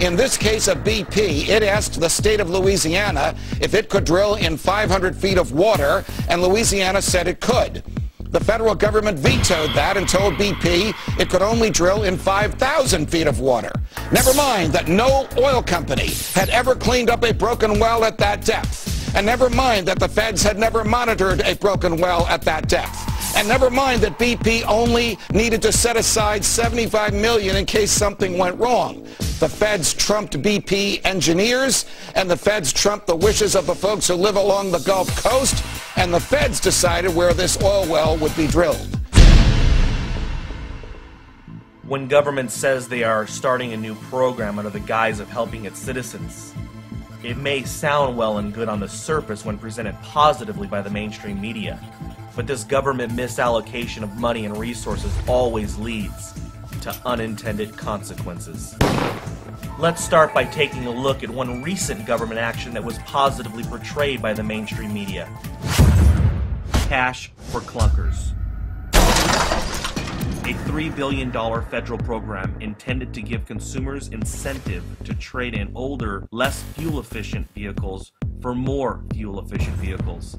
In this case of BP, it asked the state of Louisiana if it could drill in 500 feet of water, and Louisiana said it could. The federal government vetoed that and told BP it could only drill in 5,000 feet of water. Never mind that no oil company had ever cleaned up a broken well at that depth. And never mind that the feds had never monitored a broken well at that depth. And never mind that BP only needed to set aside $75 million in case something went wrong. The feds trumped BP engineers, and the feds trumped the wishes of the folks who live along the Gulf Coast, and the feds decided where this oil well would be drilled. When government says they are starting a new program under the guise of helping its citizens, it may sound well and good on the surface when presented positively by the mainstream media, but this government misallocation of money and resources always leads to unintended consequences. Let's start by taking a look at one recent government action that was positively portrayed by the mainstream media. Cash for clunkers. A $3 billion federal program intended to give consumers incentive to trade in older, less fuel-efficient vehicles for more fuel-efficient vehicles.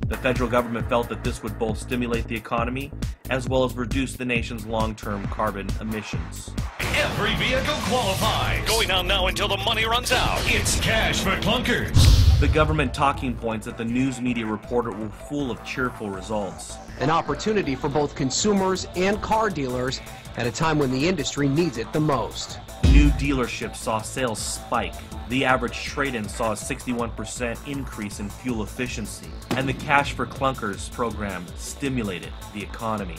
The federal government felt that this would both stimulate the economy as well as reduce the nation's long-term carbon emissions. Every vehicle qualifies. Going on now until the money runs out. It's cash for clunkers. The government talking points that the news media reported were full of cheerful results. An opportunity for both consumers and car dealers at a time when the industry needs it the most. New dealerships saw sales spike. The average trade-in saw a 61% increase in fuel efficiency. And the Cash for Clunkers program stimulated the economy.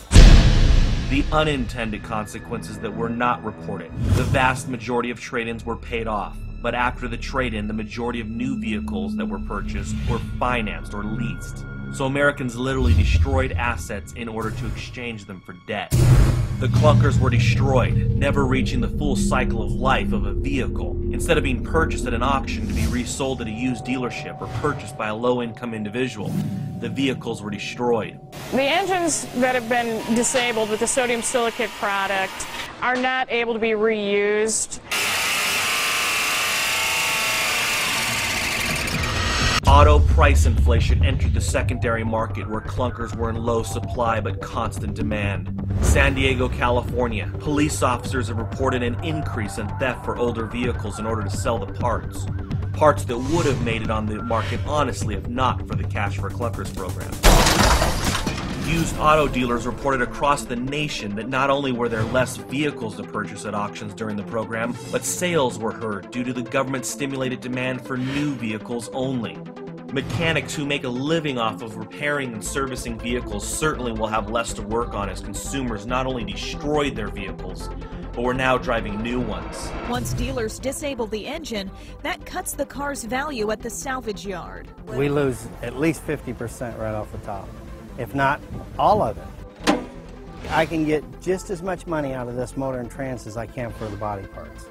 The unintended consequences that were not reported. The vast majority of trade-ins were paid off. But after the trade-in, the majority of new vehicles that were purchased were financed or leased. So Americans literally destroyed assets in order to exchange them for debt. The clunkers were destroyed, never reaching the full cycle of life of a vehicle. Instead of being purchased at an auction to be resold at a used dealership or purchased by a low-income individual, the vehicles were destroyed. The engines that have been disabled with the sodium silicate product are not able to be reused. Auto price inflation entered the secondary market where clunkers were in low supply but constant demand. San Diego, California, police officers have reported an increase in theft for older vehicles in order to sell the parts. Parts that would have made it on the market honestly if not for the Cash for Clunkers program. Used auto dealers reported across the nation that not only were there less vehicles to purchase at auctions during the program, but sales were hurt due to the government-stimulated demand for new vehicles only. Mechanics who make a living off of repairing and servicing vehicles certainly will have less to work on as consumers not only destroyed their vehicles, but were now driving new ones. Once dealers disable the engine, that cuts the car's value at the salvage yard. We lose at least 50% right off the top, if not all of it. I can get just as much money out of this motor and trans as I can for the body parts.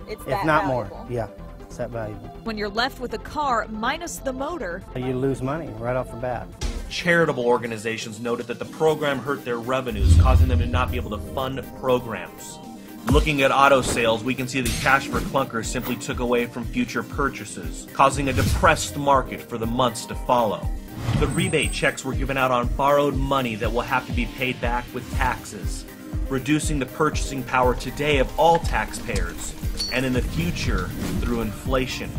It's if not more. Yeah, it's that valuable. When you're left with a car minus the motor, you lose money right off the bat. Charitable organizations noted that the program hurt their revenues, causing them to not be able to fund programs. Looking at auto sales, we can see the Cash for Clunkers simply took away from future purchases, causing a depressed market for the months to follow. The rebate checks were given out on borrowed money that will have to be paid back with taxes, reducing the purchasing power today of all taxpayers, and in the future through inflation.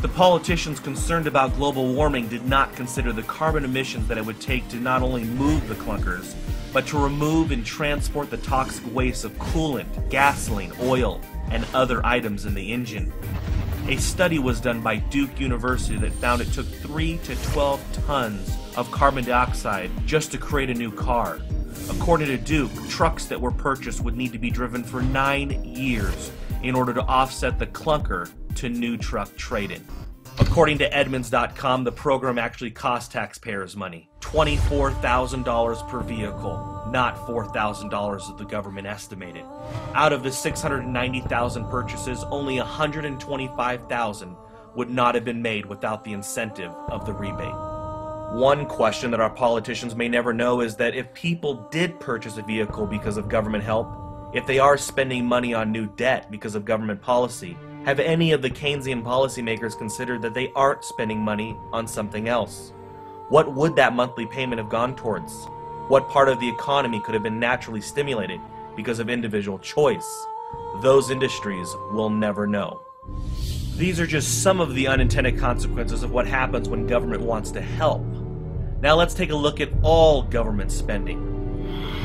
The politicians concerned about global warming did not consider the carbon emissions that it would take to not only move the clunkers, but to remove and transport the toxic waste of coolant, gasoline, oil, and other items in the engine. A study was done by Duke University that found it took 3 to 12 tons of carbon dioxide just to create a new car. According to Duke, trucks that were purchased would need to be driven for 9 years in order to offset the clunker to new truck trade-in. According to Edmunds.com, the program actually cost taxpayers money. $24,000 per vehicle, not $4,000 as the government estimated. Out of the 690,000 purchases, only 125,000 would not have been made without the incentive of the rebate. One question that our politicians may never know is that if people did purchase a vehicle because of government help, If they are spending money on new debt because of government policy, have any of the Keynesian policymakers considered that they aren't spending money on something else? What would that monthly payment have gone towards? What part of the economy could have been naturally stimulated because of individual choice? Those industries will never know. These are just some of the unintended consequences of what happens when government wants to help. Now let's take a look at all government spending.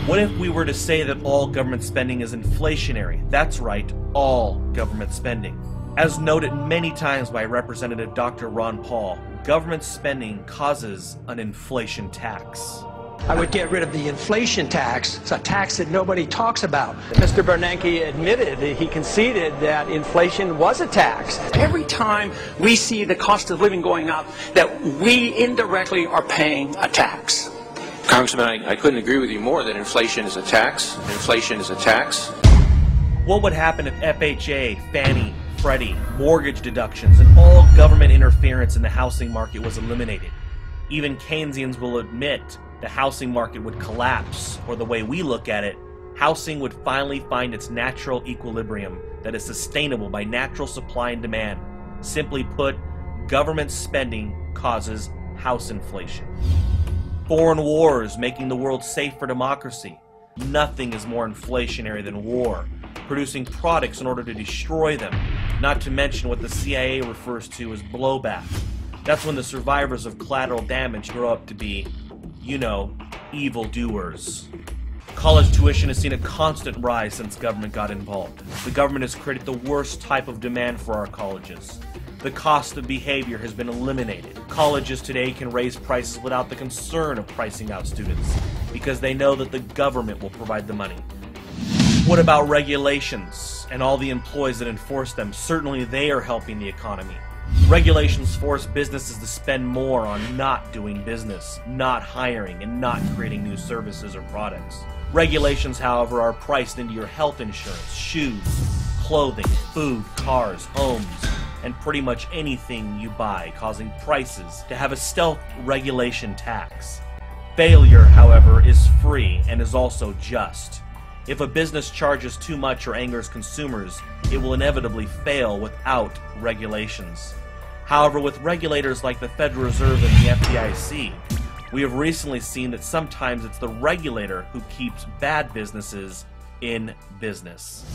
What if we were to say that all government spending is inflationary? That's right, all government spending. As noted many times by Representative Dr. Ron Paul, government spending causes an inflation tax. I would get rid of the inflation tax. It's a tax that nobody talks about. Mr. Bernanke admitted, he conceded that inflation was a tax. Every time we see the cost of living going up, that we indirectly are paying a tax. Congressman, I couldn't agree with you more that inflation is a tax. Inflation is a tax. What would happen if FHA, Fannie, Freddie, mortgage deductions, and all government interference in the housing market was eliminated? Even Keynesians will admit the housing market would collapse, or the way we look at it, housing would finally find its natural equilibrium that is sustainable by natural supply and demand. Simply put, government spending causes house inflation. Foreign wars making the world safe for democracy. Nothing is more inflationary than war. Producing products in order to destroy them, not to mention what the CIA refers to as blowback. That's when the survivors of collateral damage grow up to be, you know, evildoers. College tuition has seen a constant rise since government got involved. The government has created the worst type of demand for our colleges. The cost of behavior has been eliminated. Colleges today can raise prices without the concern of pricing out students, because they know that the government will provide the money. What about regulations and all the employees that enforce them? Certainly they are helping the economy. Regulations force businesses to spend more on not doing business, not hiring, and not creating new services or products. Regulations, however, are priced into your health insurance, shoes, clothing, food, cars, homes, and pretty much anything you buy, causing prices to have a stealth regulation tax. Failure, however, is free and is also just. If a business charges too much or angers consumers, it will inevitably fail without regulations. However, with regulators like the Federal Reserve and the FDIC, we have recently seen that sometimes it's the regulator who keeps bad businesses in business.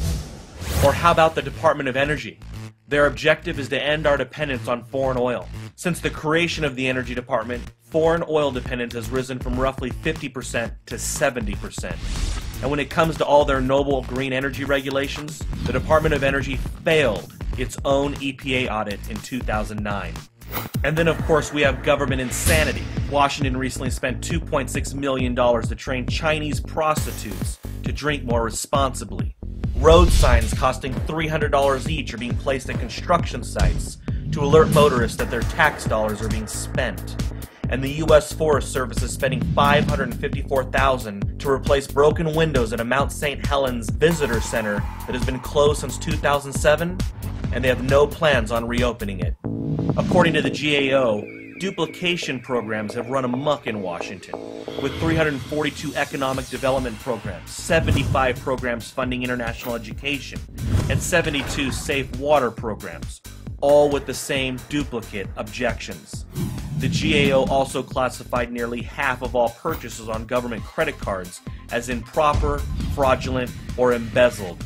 Or how about the Department of Energy? Their objective is to end our dependence on foreign oil. Since the creation of the Energy Department, foreign oil dependence has risen from roughly 50% to 70%. And when it comes to all their noble green energy regulations, the Department of Energy failed its own EPA audit in 2009. And then, of course, we have government insanity. Washington recently spent $2.6 million to train Chinese prostitutes to drink more responsibly. Road signs costing $300 each are being placed at construction sites to alert motorists that their tax dollars are being spent. And the U.S. Forest Service is spending $554,000 to replace broken windows at a Mount St. Helens visitor center that has been closed since 2007, and they have no plans on reopening it. According to the GAO, duplication programs have run amok in Washington, with 342 economic development programs, 75 programs funding international education, and 72 safe water programs, all with the same duplicate objections. The GAO also classified nearly half of all purchases on government credit cards as improper, fraudulent, or embezzled.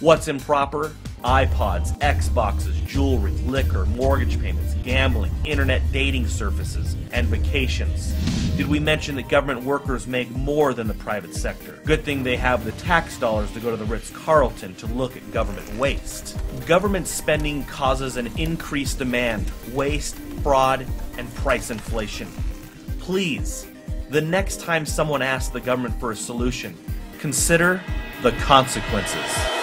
What's improper? iPods, Xboxes, jewelry, liquor, mortgage payments, gambling, internet dating services, and vacations. Did we mention that government workers make more than the private sector? Good thing they have the tax dollars to go to the Ritz-Carlton to look at government waste. Government spending causes an increased demand, waste, fraud, and price inflation. Please, the next time someone asks the government for a solution, consider the consequences.